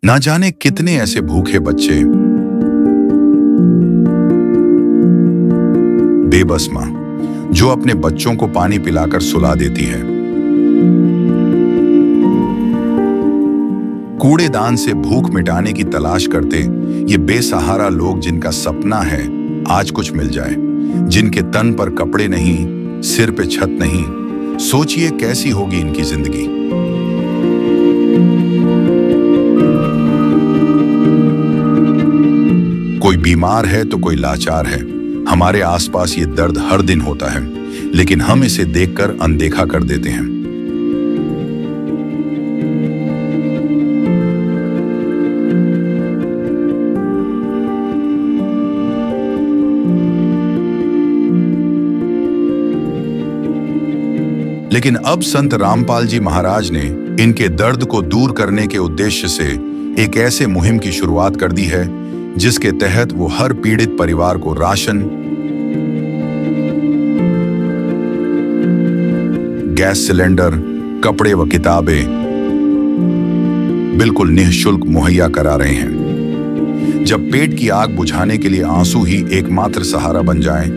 ना जाने कितने ऐसे भूखे बच्चे, बेबस मां जो अपने बच्चों को पानी पिलाकर सुला देती है। कूड़ेदान से भूख मिटाने की तलाश करते ये बेसहारा लोग जिनका सपना है आज कुछ मिल जाए, जिनके तन पर कपड़े नहीं, सिर पे छत नहीं, सोचिए कैसी होगी इनकी जिंदगी। कोई बीमार है तो कोई लाचार है। हमारे आसपास ये दर्द हर दिन होता है, लेकिन हम इसे देखकर अनदेखा कर देते हैं। लेकिन अब संत रामपाल जी महाराज ने इनके दर्द को दूर करने के उद्देश्य से एक ऐसे मुहिम की शुरुआत कर दी है जिसके तहत वो हर पीड़ित परिवार को राशन, गैस सिलेंडर, कपड़े व किताबें बिल्कुल निःशुल्क मुहैया करा रहे हैं। जब पेट की आग बुझाने के लिए आंसू ही एकमात्र सहारा बन जाएं,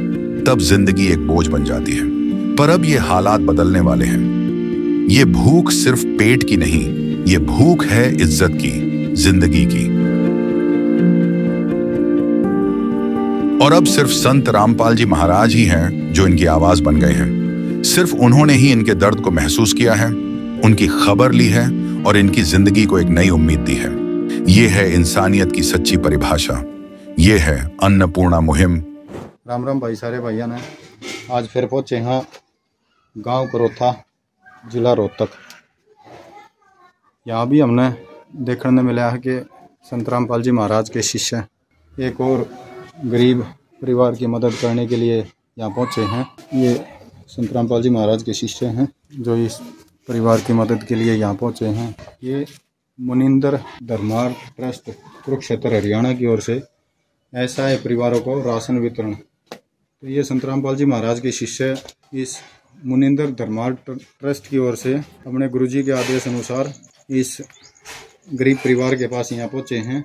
तब जिंदगी एक बोझ बन जाती है। पर अब ये हालात बदलने वाले हैं। ये भूख सिर्फ पेट की नहीं, ये भूख है इज्जत की, जिंदगी की। और अब सिर्फ संत रामपाल जी महाराज ही हैं जो इनकी आवाज बन गए हैं। सिर्फ उन्होंने ही इनके दर्द को महसूस किया है, उनकी खबर ली है और इनकी जिंदगी को एक नई उम्मीद दी है। ये है इंसानियत की सच्ची परिभाषा। ये है अन्नपूर्णा मुहिम। राम राम भाई, सारे भाइयों ने आज फिर पहुंचे हैं गांव करोथा, जिला रोहतक। यहाँ भी हमने देखने में मिला है कि संत रामपाल जी महाराज के शिष्य एक और गरीब परिवार की मदद करने के लिए यहाँ पहुँचे हैं। ये संत रामपाल जी महाराज के शिष्य हैं जो इस परिवार की मदद के लिए यहाँ पहुँचे हैं। ये मुनिंदर धर्मार्थ ट्रस्ट कुरुक्षेत्र हरियाणा की ओर से ऐसा है परिवारों को राशन वितरण। तो ये संत रामपाल जी महाराज के शिष्य इस मुनिंदर धर्मार्थ ट्रस्ट की ओर से अपने गुरुजी के आदेश अनुसार इस गरीब परिवार के पास यहाँ पहुँचे हैं।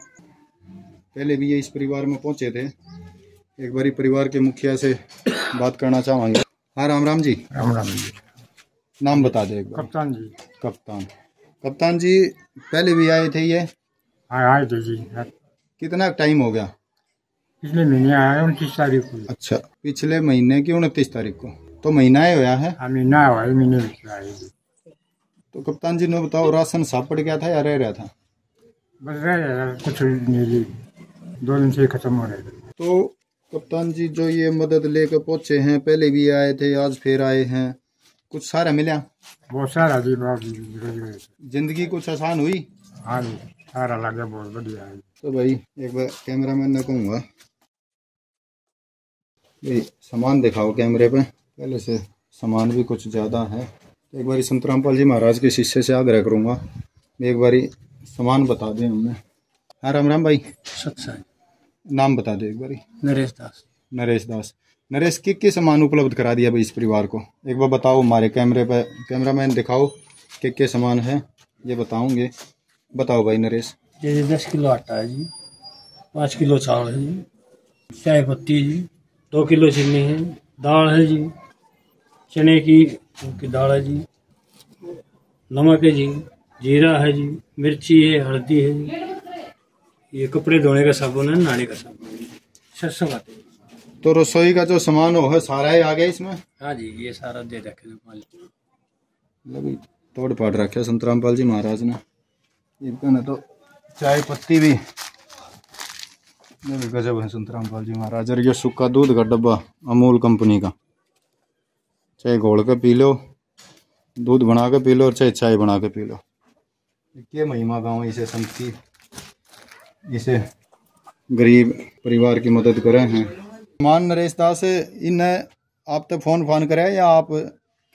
पहले भी ये इस परिवार में पहुँचे थे। एक बारी परिवार के मुखिया से बात करना चाहेंगे। हाँ, राम राम जी। राम राम जी। नाम बता दे एक बार। कप्तान जी। कप्तान जी पहले भी आए थे ये? हाँ, आए थे जी। कितना टाइम हो गया? पिछले महीने आया 29 तारीख को। अच्छा, पिछले महीने की 29 तारीख को, तो महीना ही होया है। हाँ, महीना हुआ है, महीने आए। तो कप्तान जी ने बताओ, राशन सापड़ गया था या रह रहा था? बस रह कुछ नहीं जी, 2 दिन से खत्म हो रहे थे। तो कप्तान जी जो ये मदद लेकर पहुंचे हैं, पहले भी आए थे, आज फिर आए हैं, कुछ सारा मिला? बहुत सारा जी। जिंदगी कुछ आसान हुई? हाँ जी, सारा लग गया, बहुत बढ़िया है। तो भाई एक बार कैमरामैन ने कहूँगा भाई सामान दिखाओ कैमरे पे। पहले से सामान भी कुछ ज़्यादा है। तो एक बारी संत रामपाल जी महाराज के शिष्य से आग्रह करूँगा, एक बारी सामान बता दें हमने। हाँ, राम राम भाई। सत्संग। नाम बता दे एक बारी। नरेश दास। नरेश के सामान उपलब्ध करा दिया भाई इस परिवार को? एक बार बताओ, हमारे कैमरे पे कैमरामैन दिखाओ के सामान है ये बताओगे। बताओ भाई नरेश। ये 10 किलो आटा है जी, 5 किलो चावल है जी, चाय पत्ती जी, 2 किलो चीनी है, दाल है जी, चने की दाल है जी, नमक है जी, जीरा है जी, मिर्ची है, हल्दी है जी, ये कपड़े धोने का साबुन है, नहाने का साबुन है, 600 आते हैं। तो रसोई का जो सामान हो है सारा ही आ गया इसमें? हाँ जी, ये सारा दे रखे थे। तोड़ पाड़ रखे संत रामपाल जी महाराज ने। इनका तो चाय पत्ती भी गजब है संत रामपाल जी महाराज। और ये सूखा दूध का डब्बा अमूल कंपनी का, चाय घोल के पी लो, दूध बना के पी लो और चाहे चाय बना के पी लो। ये महिमा गाँव इसे संत की, इसे गरीब परिवार की मदद करे हैं। मान नरेश दास, इन्हें आप तो फोन करे या आप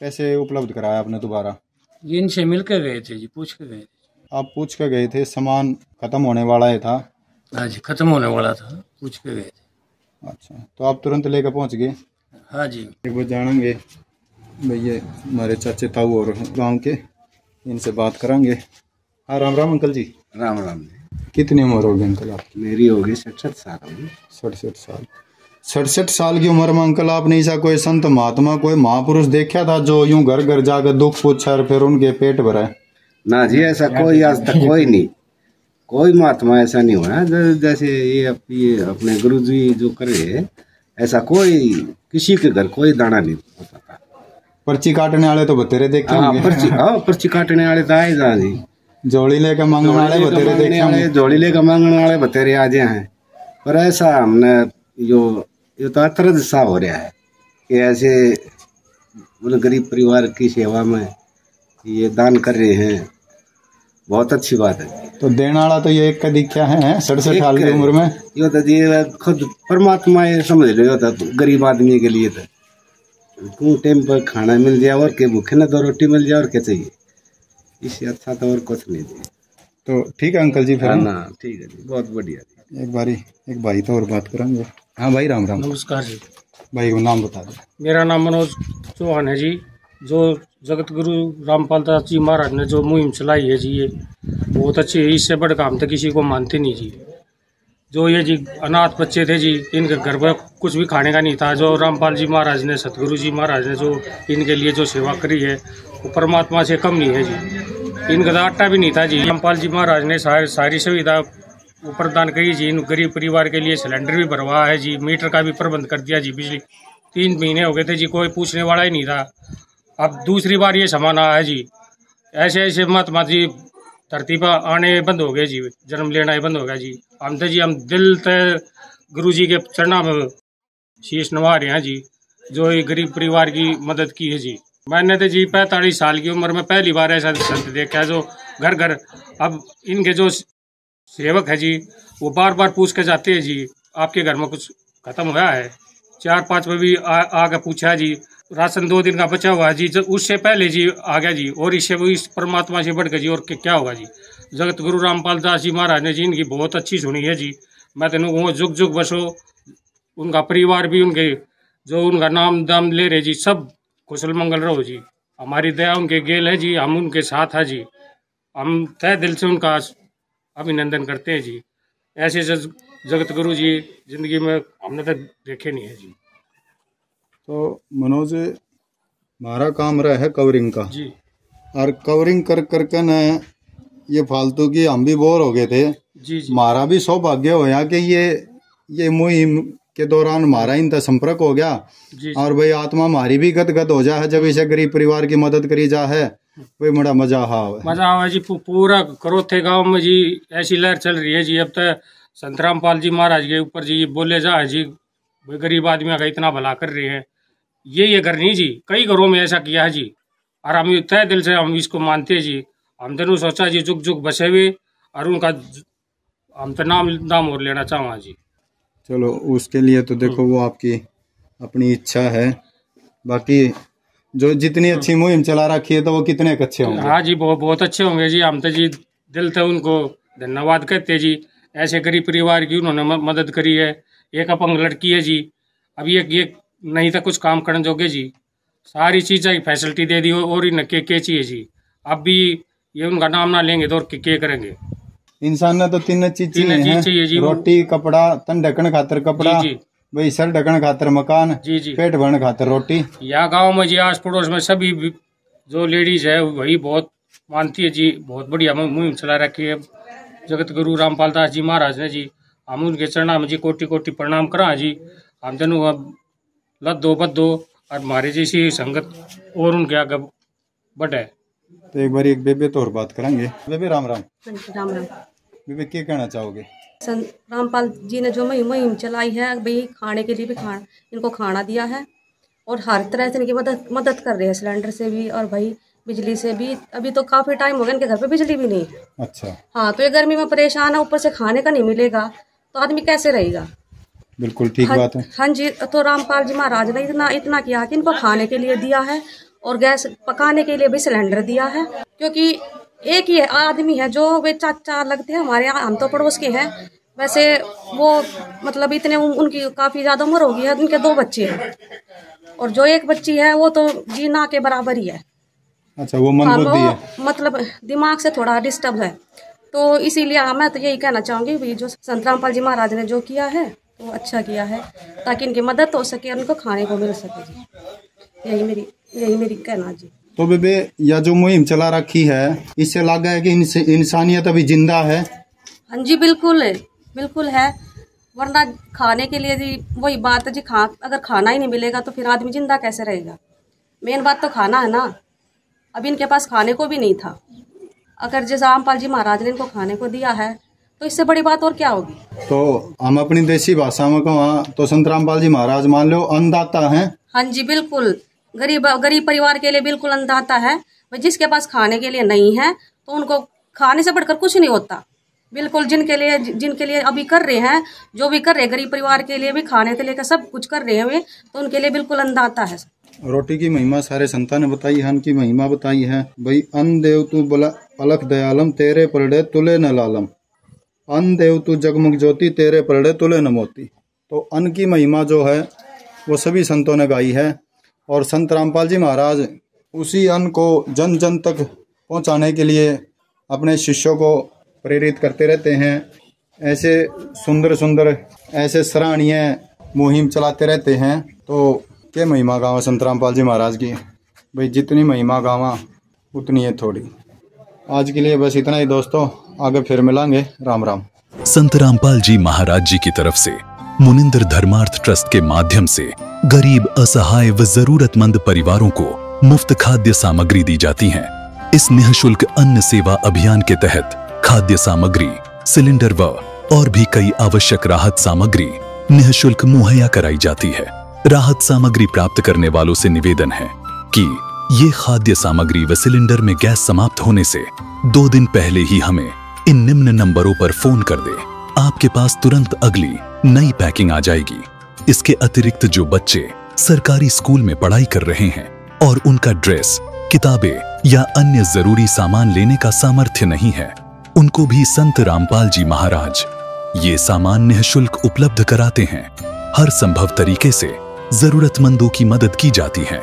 कैसे उपलब्ध कराया आपने दोबारा? ये इनसे मिल कर गए थे जी, पूछ कर गए थे। आप पूछ कर गए थे? सामान खत्म होने वाला ही था? हाँ जी, खत्म होने वाला था, पूछ कर गए थे। अच्छा, तो आप तुरंत लेकर पहुंच गए? हाँ जी। एक बार जानेंगे भैया, हमारे चाचे ताऊ और गांव के, इनसे बात करांगे। हाँ, राम राम अंकल जी। राम राम जी। कितनी उम्र होगी अंकल आपकी? मेरी होगी 67 साल होगी। 67 साल। 67 साल की उम्र में अंकल आपने ऐसा कोई संत महात्मा कोई महापुरुष देखा था जो यूं घर घर जाकर दुख पूछा और फिर उनके पेट भरा? ना जी, ऐसा कोई आज तक कोई नहीं, कोई महात्मा ऐसा नहीं हुआ जैसे ये अपने गुरुजी जो करे, ऐसा कोई किसी के घर कोई दाना नहीं होता था। पर्ची काटने वाले तो बतेरे देखे होंगे। पर्ची काटने वाले तो आए जा जी, जोड़ी लेकर मांगने वाले बतेरे देखे होंगे। जोड़ी लेकर मांगने वाले बतेरे आ जाए हैं। पर ऐसा हमने ये तो अतरज सा हो रहा है कि ऐसे गरीब परिवार की सेवा में ये दान कर रहे हैं, बहुत अच्छी बात है। तो देने वाला तो ये एक का दिखा है 67 साल की उम्र में। ये तो जी खुद परमात्मा ये समझ लो, तो गरीब आदमी के लिए तो टाइम पर खाना मिल जाए और के भूखे ना 2 रोटी मिल जाए और क्या चाहिए, इससे अच्छा तो और कुछ नहीं चाहिए। तो ठीक है अंकल जी, फिर ना ठीक है जी, बहुत बढ़िया। एक भाई तो और बात करेंगे। हाँ भाई, राम राम। नमस्कार जी। भाई को नाम बता दो। मेरा नाम मनोज चौहान है जी। जो जगत गुरु रामपाल दास जी महाराज ने जो मुहिम चलाई है जी, ये बहुत अच्छी है। इससे बड़ काम तो किसी को मानते नहीं जी। जो ये जी अनाथ बच्चे थे जी, इनके घर पर कुछ भी खाने का नहीं था। जो रामपाल जी महाराज ने, सतगुरु जी महाराज ने जो इनके लिए जो सेवा करी है, वो परमात्मा से कम नहीं है जी। इनका तो आटा भी नहीं था जी। रामपाल जी महाराज ने सारी सुविधा प्रदान करी जी। इन गरीब परिवार के लिए सिलेंडर भी भरवा है जी, मीटर का भी प्रबंध कर दिया जी। बिजली 3 महीने हो गए थे जी, कोई पूछने वाला ही नहीं था। अब दूसरी बार ये सामान आया है जी। ऐसे ऐसे महात्मा जी धरती पर आने बंद हो गए जी, जन्म लेना बंद हो गया जी। हम दिल से गुरु जी के चरणों में शीश नवा रहे हैं जी, जो ये गरीब परिवार की मदद की है जी। मैंने तो जी 45 साल की उम्र में पहली बार ऐसा संत देखा है जो घर घर, अब इनके जो सेवक है जी, वो बार बार पूछ के जाते हैं जी, आपके घर में कुछ खत्म हुआ है? 4-5 में भी आके पूछा जी। राशन 2 दिन का बचा हुआ है जी, उससे पहले जी आ गया जी। और इससे वो इस परमात्मा से बढ़ के जी और क्या होगा जी। जगत गुरु रामपाल दास जी महाराज ने जी इनकी बहुत अच्छी सुनी है जी। मैं तो वो जुग जुग बसो, उनका परिवार भी, उनके जो उनका नाम दाम ले रहे जी, सब कुशल मंगल रहो जी। हमारी दया उनके गेल है जी, हम उनके साथ है जी। हम तय दिल से उनका अभिनंदन करते हैं जी। ऐसे जगत गुरु जी जिंदगी में हमने तो देखे नहीं है जी। तो मनोज, हमारा काम रहा है कवरिंग का जी, और कवरिंग कर करके न ये फालतू की हम भी बोर हो गए थे जी। हमारा भी सौभाग्य होया कि ये मुहिम के दौरान हमारा इनका संपर्क हो गया जी। और भाई आत्मा हमारी भी गदगद हो जा है जब इसे गरीब परिवार की मदद करी जा है। वही बड़ा मजा आवा जी। पूरा करोथे गांव में जी ऐसी लहर चल रही है जी। अब तक संत रामपाल जी महाराज के ऊपर जी बोले जा है जी, गरीब आदमी का इतना भला कर रहे हैं। ये घर नहीं जी, कई घरों में ऐसा किया है जी। और हम तय दिल से हम इसको मानते हैं जी। हम दोनों सोचा जी जुग जुग बसे हुए, और उनका हम तो नाम और लेना चाहूँगा जी। चलो, उसके लिए तो देखो वो आपकी अपनी इच्छा है। बाकी जो जितनी अच्छी मुहिम चला रखी है तो वो कितने अच्छे होंगे। हाँ जी, बहुत अच्छे होंगे जी। हम तो जी दिल से उनको धन्यवाद कहते जी। ऐसे गरीब परिवार की उन्होंने मदद करी है। एक अपंग लड़की है जी, अब ये नहीं था कुछ काम करने जोगे जी। सारी चीज़ की फैसिलिटी दे दी और इन्हें के चाहिए जी। अब भी ये उनका नाम ना लेंगे तो और के करेंगे। इंसान ने तो 3 चीज चाहिए जी। रोटी, कपड़ा, तन ढकन खातर कपड़ा, जी, भाई सर ढकन खातर मकान, जी, पेट भरने खातर रोटी। यहाँ गांव में जी आस पड़ोस में सभी जो लेडीज है वही बहुत मानती है जी। बहुत बढ़िया मुहिम चला रखी है जगत गुरु रामपाल दास जी महाराज ने जी। हम उनके चरणों में जी कोटि कोटि प्रणाम करा जी। हम दोनों अब लद्दो बद्दो और हमारे जैसी संगत और उनके आगे बढ़े। तो एक बार एक बेबे तो और बात करेंगे। बेबे राम राम। राम राम। बेबे क्या कहना चाहोगे? संत रामपाल जी ने जो मुहिम चलाई है, भाई खाने के लिए भी इनको खाना दिया है और हर तरह से इनकी मदद कर रहे हैं। सिलेंडर से भी और भाई बिजली से भी। अभी तो काफ़ी टाइम हो गया इनके घर पे बिजली भी नहीं है। अच्छा। हाँ, तो ये गर्मी में परेशान है, ऊपर से खाने का नहीं मिलेगा तो आदमी कैसे रहेगा। बिल्कुल ठीक बात है। हाँ जी, तो रामपाल जी महाराज ने इतना किया कि इनको खाने के लिए दिया है और गैस पकाने के लिए भी सिलेंडर दिया है। क्योंकि एक ही आदमी है जो वे चाचा लगते हैं हमारे यहाँ, हम तो पड़ोस के हैं। वैसे वो मतलब इतने उनकी काफ़ी ज़्यादा उम्र हो गई है। उनके 2 बच्चे हैं और जो एक बच्ची है वो तो जी ना के बराबर ही है। अच्छा, वो मंदबुद्धि है, मतलब दिमाग से थोड़ा डिस्टर्ब है। तो इसीलिए मैं तो यही कहना चाहूँगी भाई जो संत रामपाल जी महाराज ने जो किया है तो अच्छा किया है, ताकि इनकी मदद हो सके, उनको खाने को मिल सके जी। यही मेरी कहना जी। तो बेबे यह जो मुहिम चला रखी है इससे लगा है कि इंसानियत अभी जिंदा है। हाँ जी बिल्कुल है, वरना खाने के लिए जी वही बात है जी, अगर खाना ही नहीं मिलेगा तो फिर आदमी जिंदा कैसे रहेगा। मेन बात तो खाना है ना। अभी इनके पास खाने को भी नहीं था, अगर जैसे रामपाल जी महाराज ने इनको खाने को दिया है तो इससे बड़ी बात और क्या होगी। तो हम अपनी देसी भाषा में कहा तो संत रामपाल जी महाराज मान लो अन्नदाता हैं। हाँ जी बिल्कुल, गरीब परिवार के लिए बिल्कुल अन्नदाता है। जिसके पास खाने के लिए नहीं है तो उनको खाने से बढ़कर कुछ नहीं होता। बिल्कुल जिनके लिए अभी कर रहे हैं, जो भी कर रहे हैं गरीब परिवार के लिए भी खाने से लेकर सब कुछ कर रहे हैं वे, तो उनके लिए बिल्कुल अन्नदाता है। रोटी की महिमा सारे संतान ने बताई है, अन्न की महिमा बताई है। भाई अन्न देव तू बोला अलख दयालम, तेरे परड़े तुले न लालम। अन्न देव तू जगमग ज्योति, तेरे परड़े तुले न मोती। तो अन्न की महिमा जो है वो सभी संतों ने गाई है, और संत रामपाल जी महाराज उसी अन्न को जन जन तक पहुंचाने के लिए अपने शिष्यों को प्रेरित करते रहते हैं। ऐसे सुंदर ऐसे सराहनीय मुहिम चलाते रहते हैं। तो क्या महिमा गावा संत रामपाल जी महाराज की, भाई जितनी महिमा गावा उतनी है थोड़ी। आज के लिए बस इतना ही दोस्तों, आगे फिर मिलेंगे। राम राम। संत रामपाल जी महाराज जी की तरफ से मुनिंद्र धर्मार्थ ट्रस्ट के माध्यम से गरीब, असहाय व जरूरतमंद परिवारों को मुफ्त खाद्य सामग्री दी जाती है। इस निःशुल्क अन्न सेवा अभियान के तहत खाद्य सामग्री, सिलेंडर व और भी कई आवश्यक राहत सामग्री निःशुल्क मुहैया कराई जाती है। राहत सामग्री प्राप्त करने वालों से निवेदन है कि ये खाद्य सामग्री व सिलेंडर में गैस समाप्त होने से 2 दिन पहले ही हमें इन निम्न नंबरों पर फोन कर दे। आपके पास तुरंत अगली नई पैकिंग आ जाएगी। इसके अतिरिक्त जो बच्चे सरकारी स्कूल में पढ़ाई कर रहे हैं और उनका ड्रेस, किताबें या अन्य जरूरी सामान लेने का सामर्थ्य नहीं है, उनको भी संत रामपाल जी महाराज ये सामान निःशुल्क उपलब्ध कराते हैं। हर संभव तरीके से जरूरतमंदों की मदद की जाती है।